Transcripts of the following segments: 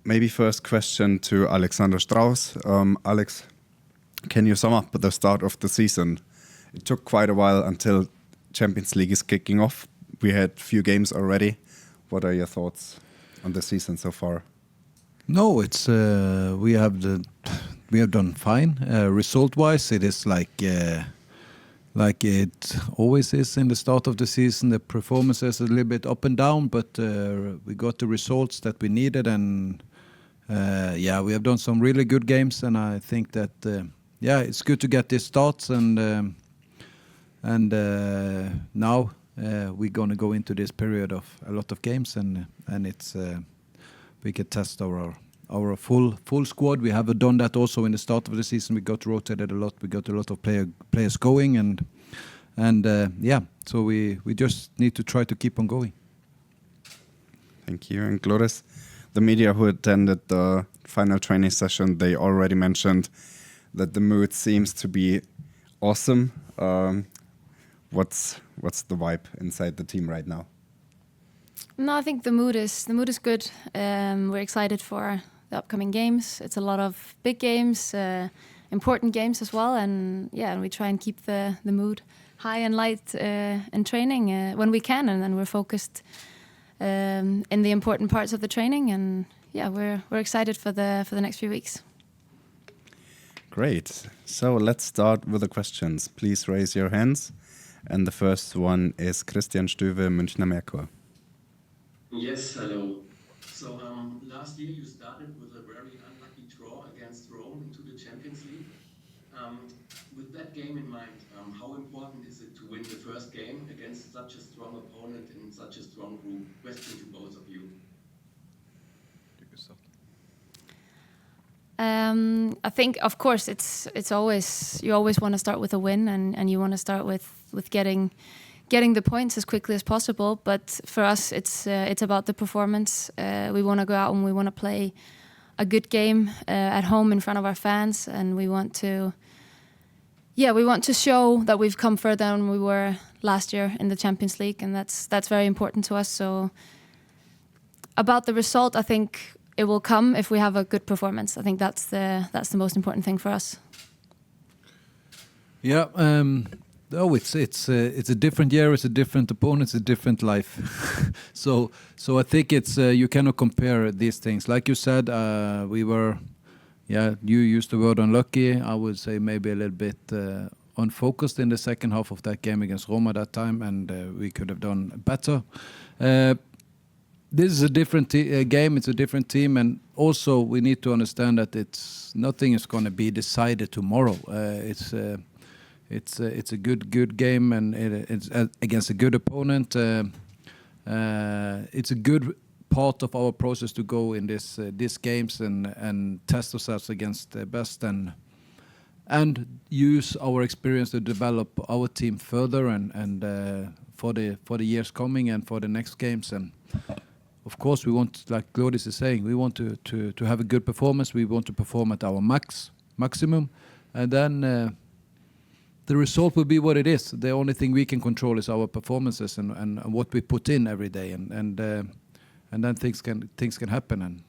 maybe first question to Alexander Straus. Alex, can you sum up the start of the season? It took quite a while until Champions League is kicking off. We had few games already. What are your thoughts on the season so far? No, it's we have done fine. Result-wise, it is like it always is in the start of the season. The performance is a little bit up and down, but we got the results that we needed, and we have done some really good games. And I think that it's good to get these starts, and now we're gonna go into this period of a lot of games, and it's we can test our full squad. We have done that also in the start of the season. We got rotated a lot. We got a lot of players going, and so we just need to try to keep on going. Thank you. And Glódís, the media who attended the final training session, they already mentioned that the mood seems to be awesome. What's the vibe inside the team right now? No, I think the mood is good. We're excited for the upcoming games. It's a lot of big games, important games as well, and we try and keep the mood high and light in training when we can, and then we're focused in the important parts of the training, and we're excited for the next few weeks. Great. So let's start with the questions. Please raise your hands. And the first one is Christian Stüwe, Münchner Merkur. Yes, hello. So last year you started with a very unlucky draw against Rome into the Champions League. With that game in mind, how important is it to win the first game against such a strong opponent in such a strong group? Question to both of you. I think, of course, it's always you always want to start with a win, and you want to start with getting the points as quickly as possible. But for us, it's about the performance. We want to go out and we want to play a good game at home in front of our fans, and we want to show that we've come further than we were last year in the Champions League, and that's very important to us. So about the result, I think it will come if we have a good performance. I think that's the most important thing for us. Yeah. It's a different year. It's a different opponent. It's a different life. so I think it's you cannot compare these things. Like you said, we were, you used the word unlucky. I would say maybe a little bit unfocused in the second half of that game against Roma that time, and we could have done better. This is a different game. It's a different team, and also we need to understand that nothing is going to be decided tomorrow. It's a good game, and it's against a good opponent. It's a good part of our process to go in these games and test ourselves against the best, and use our experience to develop our team further, and for the years coming and for the next games. And of course, we want, like Glódís is saying, we want to have a good performance. We want to perform at our maximum, and then the result will be what it is. The only thing we can control is our performances and what we put in every day, and then things can happen. And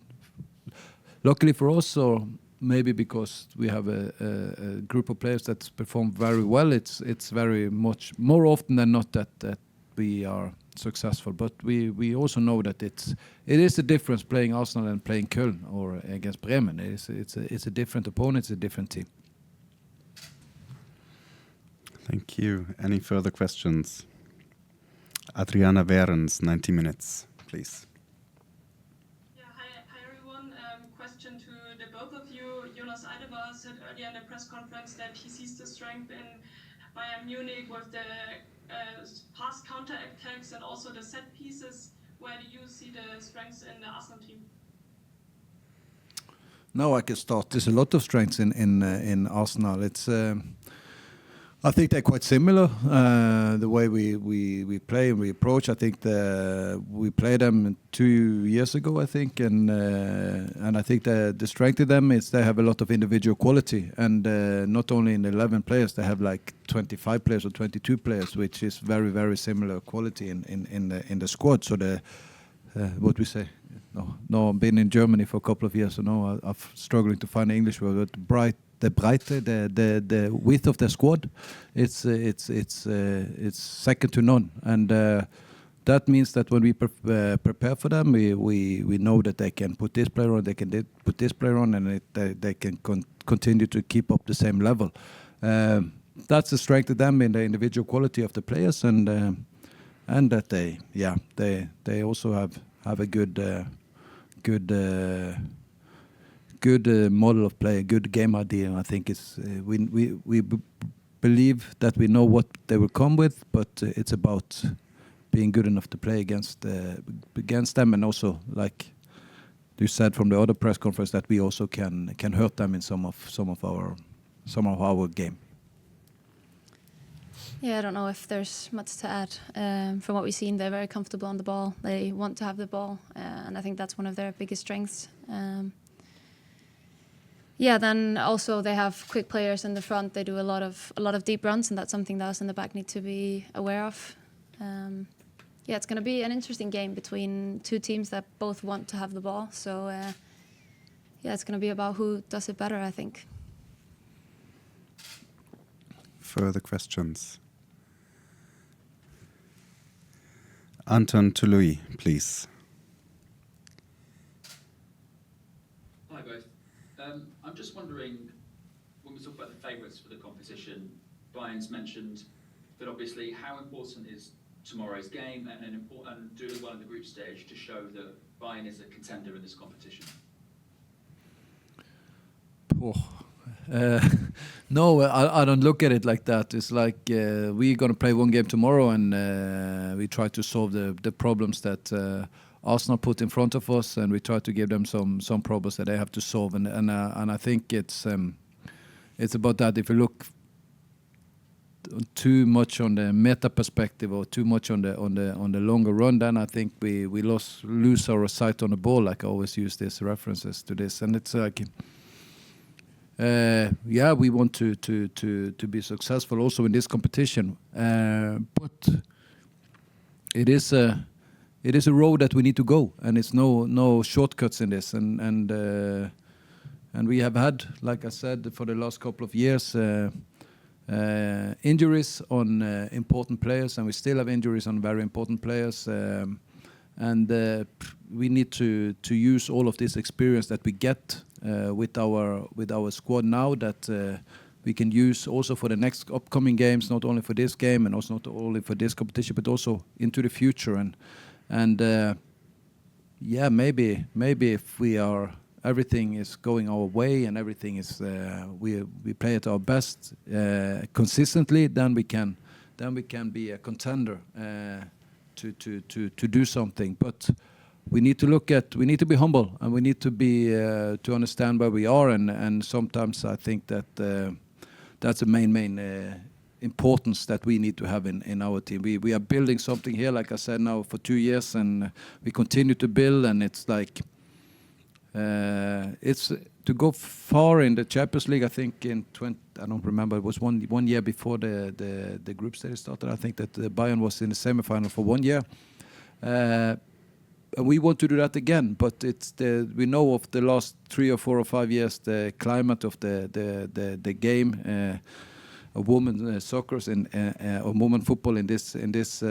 luckily for us, or maybe because we have a group of players that perform very well, it's very much more often than not that we are successful. But we also know that it is a difference playing Arsenal and playing Köln or against Bremen. It's a different opponent. It's a different team. Thank you. Any further questions? Adriana Behrens, 90 minutes, please. Yeah, hi everyone. Question to the both of you. Jonas Eidevall said earlier in the press conference that he sees the strength in Bayern Munich with the past counter-attacks and also the set pieces. Where do you see the strengths in the Arsenal team? No, I can start. There's a lot of strengths in Arsenal. It's I think they're quite similar. The way we play and we approach. I think we played them 2 years ago, I think, and I think the strength of them is they have a lot of individual quality, and not only in 11 players, they have like 25 players or 22 players, which is very very similar quality in the squad. So what we say. No, I've been in Germany for a couple of years, so now I'm struggling to find the English word. But the width of the squad, it's second to none, and that means that when we prepare for them, we know that they can put this player on, they can put this player on, and they can continue to keep up the same level. That's the strength of them in the individual quality of the players, and that they also have a good model of play, a good game idea. I think it's we believe that we know what they will come with, but it's about being good enough to play against them, and also, like you said from the other press conference, that we also can hurt them in some of our game. Yeah, I don't know if there's much to add. From what we've seen, they're very comfortable on the ball. They want to have the ball, and I think that's one of their biggest strengths. Then also they have quick players in the front. They do a lot of deep runs, and that's something that us in the back need to be aware of. It's going to be an interesting game between two teams that both want to have the ball. So it's going to be about who does it better, I think. Further questions? Anton to Louis, please. Hi both. I'm just wondering, when we talk about the favourites for the competition, Bayern's mentioned that obviously how important is tomorrow's game and doing well in the group stage to show that Bayern is a contender in this competition? No, I don't look at it like that. It's like we're going to play one game tomorrow, and we try to solve the problems that Arsenal put in front of us, and we try to give them some problems that they have to solve. And I think it's about that. If you look too much on the meta perspective or too much on the longer run, then I think we lose our sight on the ball. Like I always use these references to this, and it's like. We want to be successful also in this competition, but it is a road that we need to go, and it's no shortcuts in this. And we have had, like I said, for the last couple of years, injuries on important players, and we still have injuries on very important players. And we need to use all of this experience that we get with our squad now, that we can use also for the next upcoming games, not only for this game and also not only for this competition, but also into the future. And maybe if everything is going our way and everything is we play at our best consistently, then we can be a contender to do something. But we need to be humble, and we need to be to understand where we are, and sometimes I think that that's a main importance that we need to have in our team. We are building something here, like I said, now for 2 years, and we continue to build, and it's like it's to go far in the Champions League. I think I don't remember, it was one year before the group stage started. I think that Bayern was in the semi-final for 1 year. We want to do that again, but we know of the last 3 or 4 or 5 years the climate of the game of women's soccer or women football in this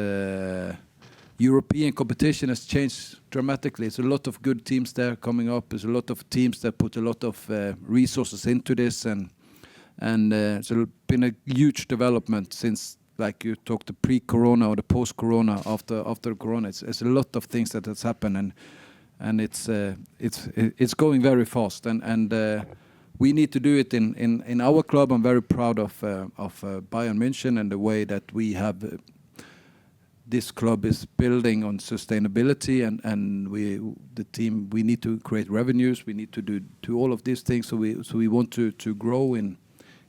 European competition has changed dramatically. It's a lot of good teams there coming up. There's a lot of teams that put a lot of resources into this, and it's been a huge development since, like you talked, the pre-corona or the post-corona, after corona. It's a lot of things that has happened, and it's going very fast, and we need to do it in our club. I'm very proud of Bayern München and the way that we have. This club is building on sustainability, and the team, we need to create revenues. We need to do all of these things. So we want to grow in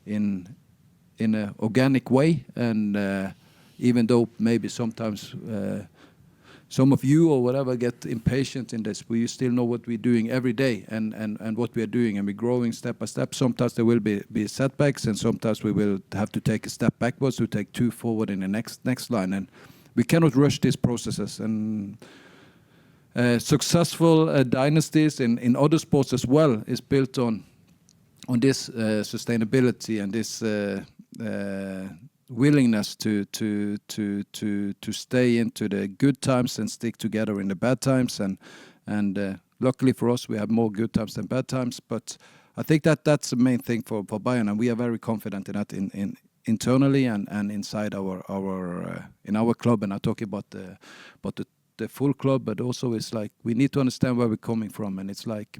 an organic way. And even though maybe sometimes some of you or whatever get impatient in this, we still know what we're doing every day and what we are doing, and we're growing step by step. Sometimes there will be setbacks, and sometimes we will have to take a step backwards to take 2 forward in the next line. And we cannot rush these processes, and successful dynasties in other sports as well is built on this sustainability and this willingness to stay into the good times and stick together in the bad times. And luckily for us, we have more good times than bad times. But I think that's the main thing for Bayern, and we are very confident in that in internally and inside our in our club. And I talk about the full club, but also it's like we need to understand where we're coming from, and it's like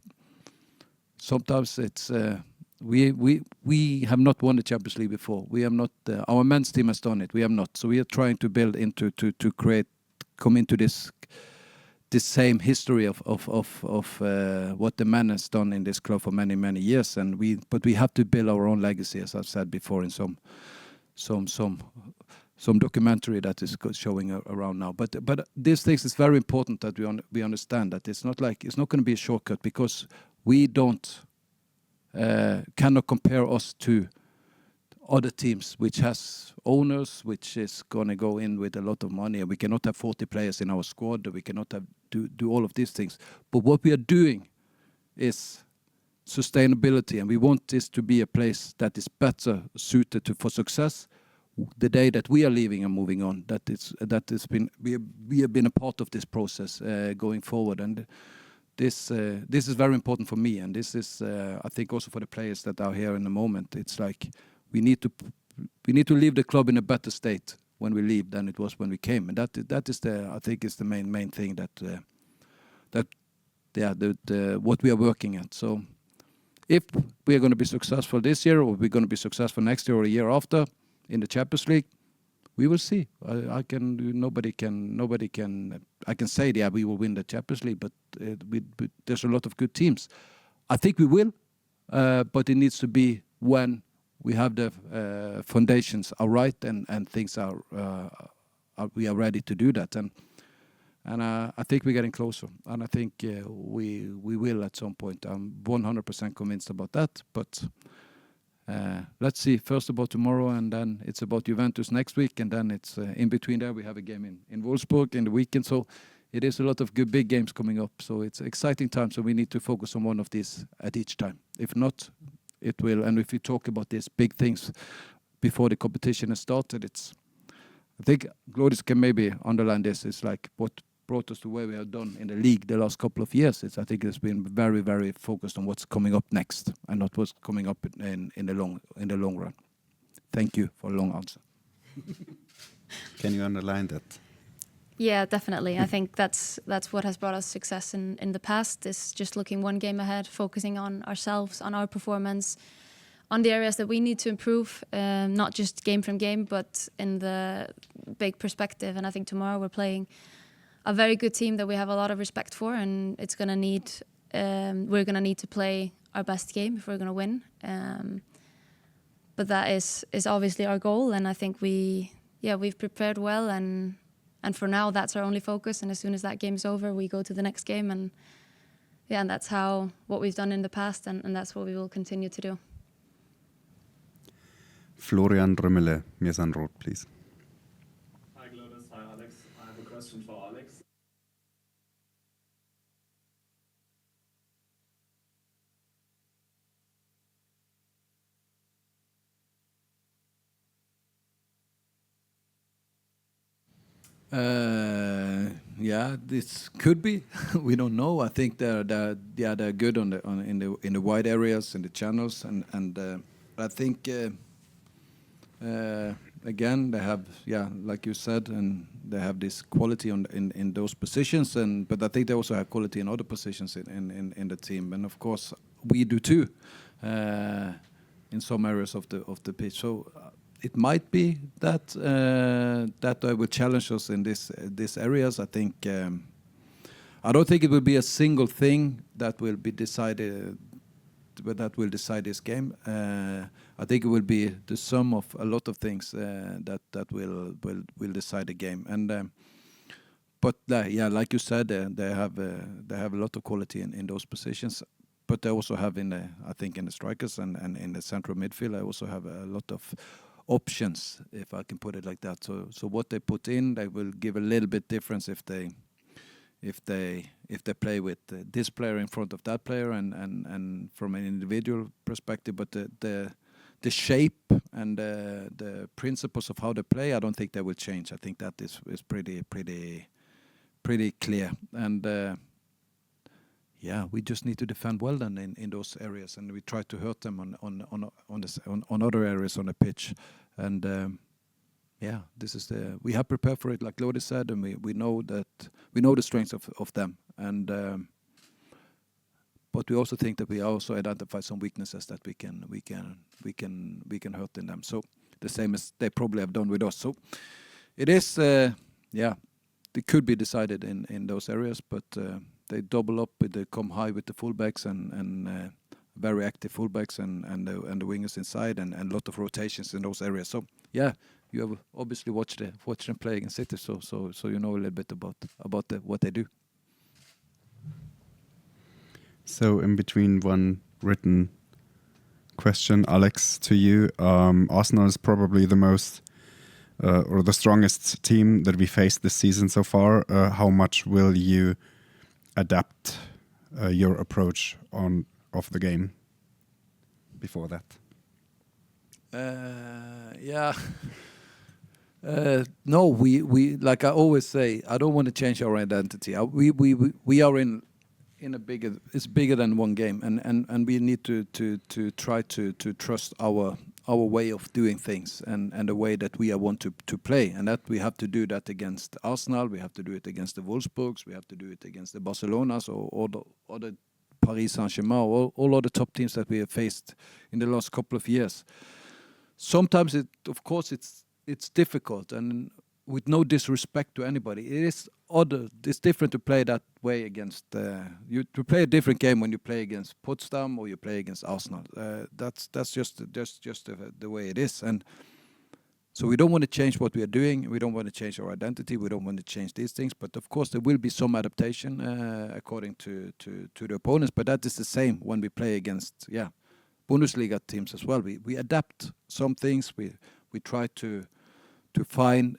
sometimes it's we have not won the Champions League before. We have not. Our men's team has done it. We have not. So we are trying to build into to come into this same history of what the man has done in this club for many years, but we have to build our own legacy, as I've said before, in some documentary that is showing around now. But these things is very important that we understand that it's not going to be a shortcut, because we cannot compare us to other teams which has owners which is going to go in with a lot of money, and we cannot have 40 players in our squad, we cannot have do all of these things. But what we are doing is sustainability, and we want this to be a place that is better suited for success the day that we are leaving and moving on. We have been a part of this process going forward, and this is very important for me, and this is I think also for the players that are here in the moment. It's like we need to leave the club in a better state when we leave than it was when we came, and that is I think is the main thing what we are working at. So if we are going to be successful this year, or we're going to be successful next year or a year after in the Champions League, we will see. I can say, yeah, we will win the Champions League, but there's a lot of good teams. I think we will, but it needs to be when we have the foundations are right and things we are ready to do that. And I think we're getting closer, and I think we will at some point. I'm 100% convinced about that. But let's see. First about tomorrow, and then it's about Juventus next week, and then it's in between there we have a game in Wolfsburg in the weekend. So it is a lot of good big games coming up. So it's an exciting time. So we need to focus on one of these at each time. If not, it will. And if you talk about these big things before the competition has started, I think Glódís can maybe underline this. It's like what brought us to where we have done in the league the last couple of years. I think it's been very, very focused on what's coming up next and not what's coming up in the long run. Thank you for a long answer. Can you underline that? Yeah, definitely. I think that's what has brought us success in the past, is just looking one game ahead, focusing on ourselves, on our performance, on the areas that we need to improve, not just game from game, but in the big perspective. And I think tomorrow we're playing a very good team that we have a lot of respect for, and we're gonna need to play our best game if we're gonna win. But that is obviously our goal, and I think we've prepared well, and for now that's our only focus. And as soon as that game's over, we go to the next game, and that's what we've done in the past, and that's what we will continue to do. Florian Römmele, Miesanrot, please. Hi Glódís, hi Alex. I have a question for Alex. This could be. We don't know. I think they're good in the wide areas, in the channels, and I think again they have like you said, and they have this quality in those positions, but I think they also have quality in other positions in the team, and of course we do too in some areas of the pitch. So. It might be that they will challenge us in these areas. I think I don't think it will be a single thing that will be decided, but that will decide this game. I think it will be the sum of a lot of things that will decide the game. And but like you said, they have a lot of quality in those positions. But they also have I think in the strikers and in the central midfield, I also have a lot of options, if I can put it like that. So what they put in, they will give a little bit difference if if they play with this player in front of that player and from an individual perspective, but the shape and the principles of how they play, I don't think they will change. I think that is pretty clear. And we just need to defend well then in those areas, and we try to hurt them on other areas on the pitch. And this is we have prepared for it, like Glódís said, and we know the strengths of them. And but we also think that we also identify some weaknesses that we can hurt in them. So the same as they probably have done with us. So it is it could be decided in those areas, but they double up they come high with the fullbacks and very active fullbacks and the wingers inside and a lot of rotations in those areas. So you have obviously watched them play against City, so you know a little bit about what they do. So in between, one written question, Alex, to you. Arsenal is probably the most or the strongest team that we faced this season so far. How much will you adapt your approach of the game before that? No, we like I always say, I don't want to change our identity. We are in a bigger. It's bigger than one game, and we need to try to trust our way of doing things and the way that we want to play, and that we have to do that against Arsenal. We have to do it against the Wolfsburgs. We have to do it against the Barcelonas or the Paris Saint-Germain, all other top teams that we have faced in the last couple of years. Sometimes it's difficult, and with no disrespect to anybody, it's different to play that way against to play a different game when you play against Potsdam or you play against Arsenal. That's just the way it is, and so we don't want to change what we are doing. We don't want to change our identity. We don't want to change these things. But of course, there will be some adaptation according to the opponents. But that is the same when we play against Bundesliga teams as well. We adapt some things. We try to find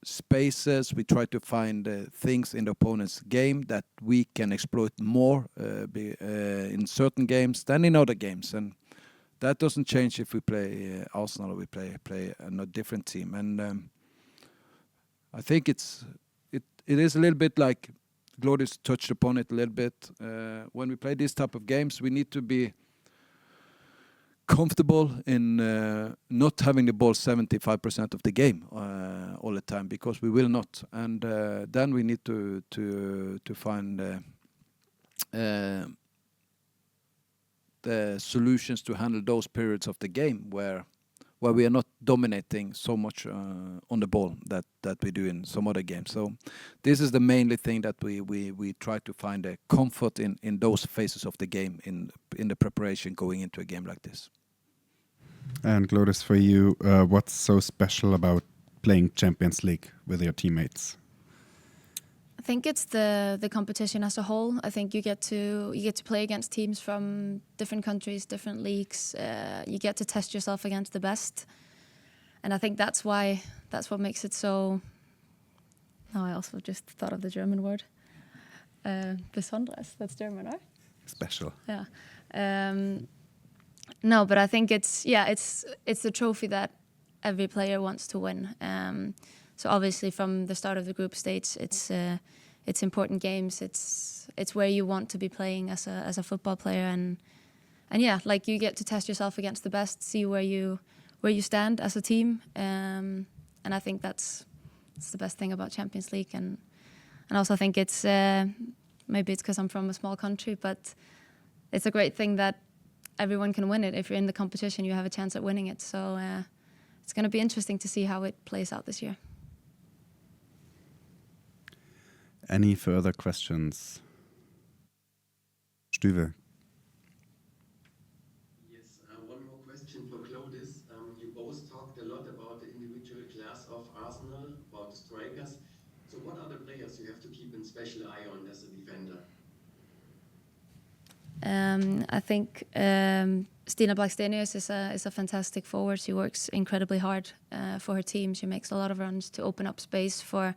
spaces. We try to find things in the opponent's game that we can exploit more in certain games than in other games, and that doesn't change if we play Arsenal or we play a different team. And I think it is a little bit like Glódís touched upon it a little bit. When we play these type of games, we need to be comfortable in not having the ball 75% of the game all the time, because we will not. And then we need to find the solutions to handle those periods of the game where we are not dominating so much on the ball that we do in some other games. So this is the mainly thing that we try to find a comfort in those phases of the game in the preparation going into a game like this. And Glódís, for you, what's so special about playing Champions League with your teammates? I think it's the competition as a whole. I think you get to play against teams from different countries, different leagues. You get to test yourself against the best, and I think that's what makes it so. Now I also just thought of the German word, besonders. That's German, right? Special. Yeah. No, but I think it's the trophy that every player wants to win. So obviously, from the start of the group stage, it's important games. It's where you want to be playing as a football player, and like you get to test yourself against the best, see where you stand as a team, and I think that's the best thing about Champions League, and also I think it's maybe it's because I'm from a small country, but it's a great thing that everyone can win it. If you're in the competition, you have a chance at winning it. So it's going to be interesting to see how it plays out this year. Any further questions? Stüve. Yes, one more question for Glódís. You both talked a lot about the individual class of Arsenal, about the strikers. So what are the players you have to keep in special eye on as a defender? I think Stina Blackstenius is a fantastic forward. She works incredibly hard for her team. She makes a lot of runs to open up space for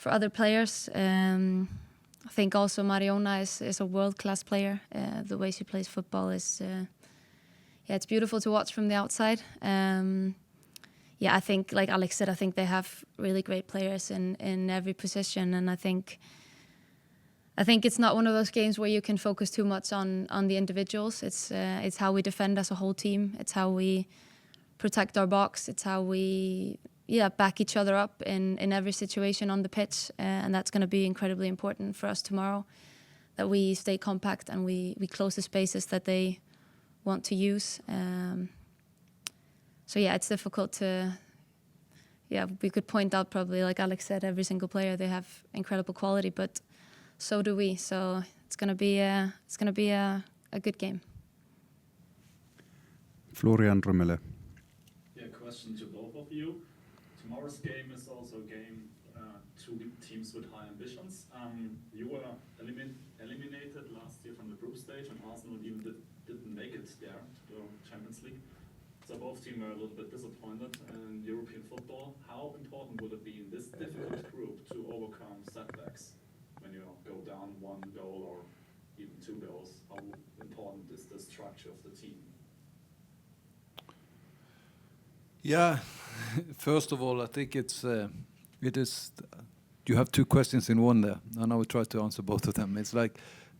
other players. I think also Mariona is a world-class player. The way she plays football is, it's beautiful to watch from the outside. I think, like Alex said, I think they have really great players in every position, and I think it's not one of those games where you can focus too much on the individuals. It's how we defend as a whole team. It's how we protect our box. It's how we back each other up in every situation on the pitch, and that's going to be incredibly important for us tomorrow, that we stay compact and we close the spaces that they want to use. It's difficult to, we could point out probably, like Alex said, every single player, they have incredible quality, but so do we. So it's going to be a good game. Florian Römele. Yeah, question to both of you. Tomorrow's game is also a game, two teams with high ambitions. You were eliminated last year from the group stage, and Arsenal even didn't make it there to the Champions League. So both teams were a little bit disappointed in European football. How important would it be in this difficult group to overcome setbacks when you go down one goal or even two goals? How important is the structure of the team? Yeah, first of all, I think it is. You have two questions in one there, and I will try to answer both of them. It's like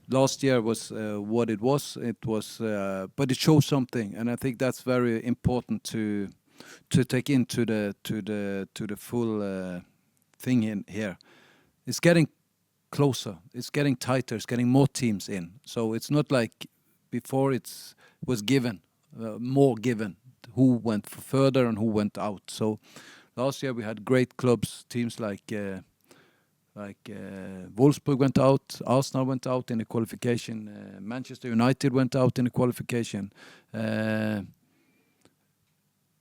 last year was what it was. It was, but it shows something, and I think that's very important to take into the full thing in here. It's getting closer. It's getting tighter. It's getting more teams in. So it's not like before. It was given, more given. Who went further and who went out. So last year we had great clubs, teams like Wolfsburg went out, Arsenal went out in the qualification, Manchester United went out in the qualification.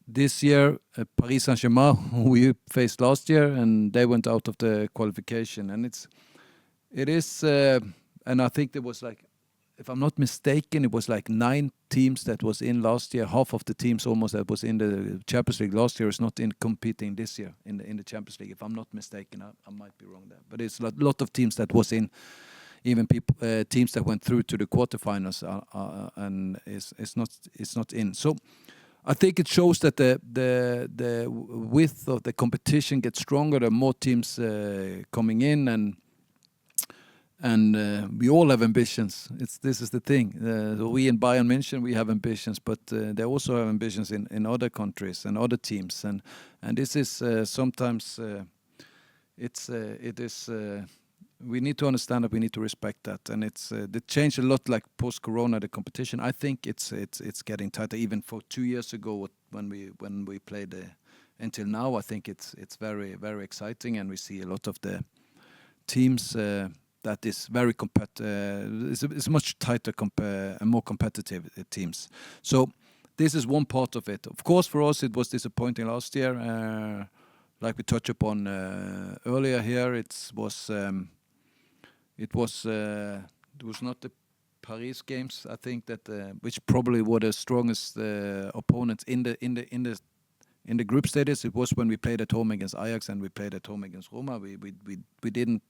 This year, Paris Saint-Germain, who we faced last year, and they went out of the qualification. And it is, and I think there was like, if I'm not mistaken, it was like 9 teams that was in last year. Half of the teams almost that was in the Champions League last year is not in competing this year in the Champions League. If I'm not mistaken, I might be wrong there. But it's a lot of teams that was in, even teams that went through to the quarterfinals and it's not in. So I think it shows that the width of the competition gets stronger. There are more teams coming in, and we all have ambitions. This is the thing. We in Bayern Munich, we have ambitions, but they also have ambitions in other countries and other teams. And this is sometimes it is. We need to understand that we need to respect that, and it's they changed a lot. Like post-Corona, the competition. I think it's getting tighter. Even for 2 years ago, when we played until now, I think it's very, very exciting, and we see a lot of the teams. That is very it's much tighter and more competitive teams. So this is one part of it. Of course, for us it was disappointing last year. Like we touched upon earlier here, it was not the Paris games. I think that which probably were the strongest opponents in the group stages. It was when we played at home against Ajax and we played at home against Roma. We didn't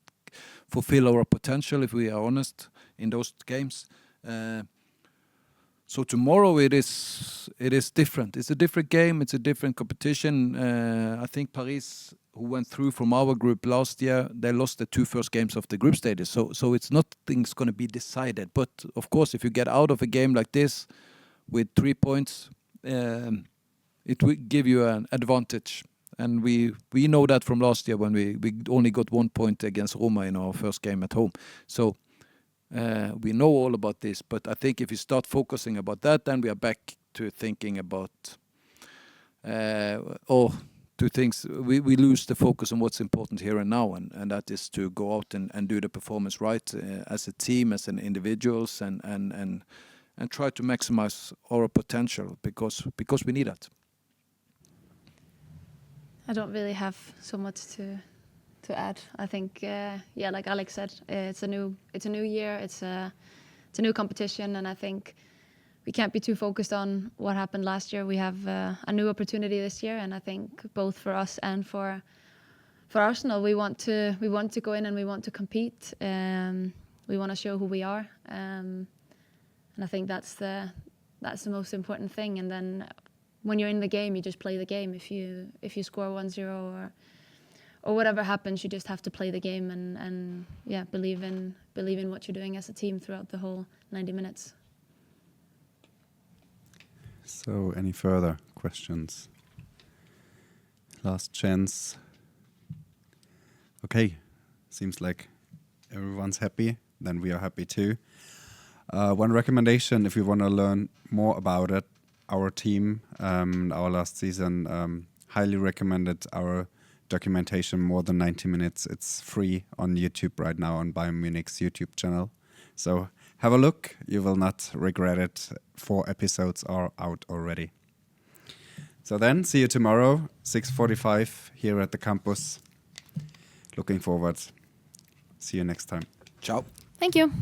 fulfill our potential, if we are honest, in those games. So tomorrow it is different. It's a different game. It's a different competition. I think Paris, who went through from our group last year, they lost the 2 first games of the group stages. So it's nothing's going to be decided. But of course, if you get out of a game like this with 3 points, it will give you an advantage. And we know that from last year when we only got 1 point against Roma in our first game at home. So we know all about this. But I think if you start focusing about that, then we are back to thinking about two things. We lose the focus on what's important here and now, and that is to go out and do the performance right as a team, as an individuals, and try to maximize our potential because we need that. I don't really have so much to add. I think, like Alex said, it's a new year. It's a new competition, and I think we can't be too focused on what happened last year. We have a new opportunity this year, and I think both for us and for for Arsenal, we want to go in and we want to compete. We want to show who we are, and I think that's the most important thing. And then when you're in the game, you just play the game. If you score 1-0 or whatever happens, you just have to play the game and believe in what you're doing as a team throughout the whole 90 minutes. So, any further questions? Last chance. Okay, seems like everyone's happy. Then we are happy too. One recommendation, if you want to learn more about it, our team, our last season, highly recommended our documentation, more than 90 minutes. It's free on YouTube right now on Bayern Munich's YouTube channel. So have a look. You will not regret it. 4 episodes are out already. So then, see you tomorrow, 6:45 here at the campus. Looking forward. See you next time. Ciao. Thank you.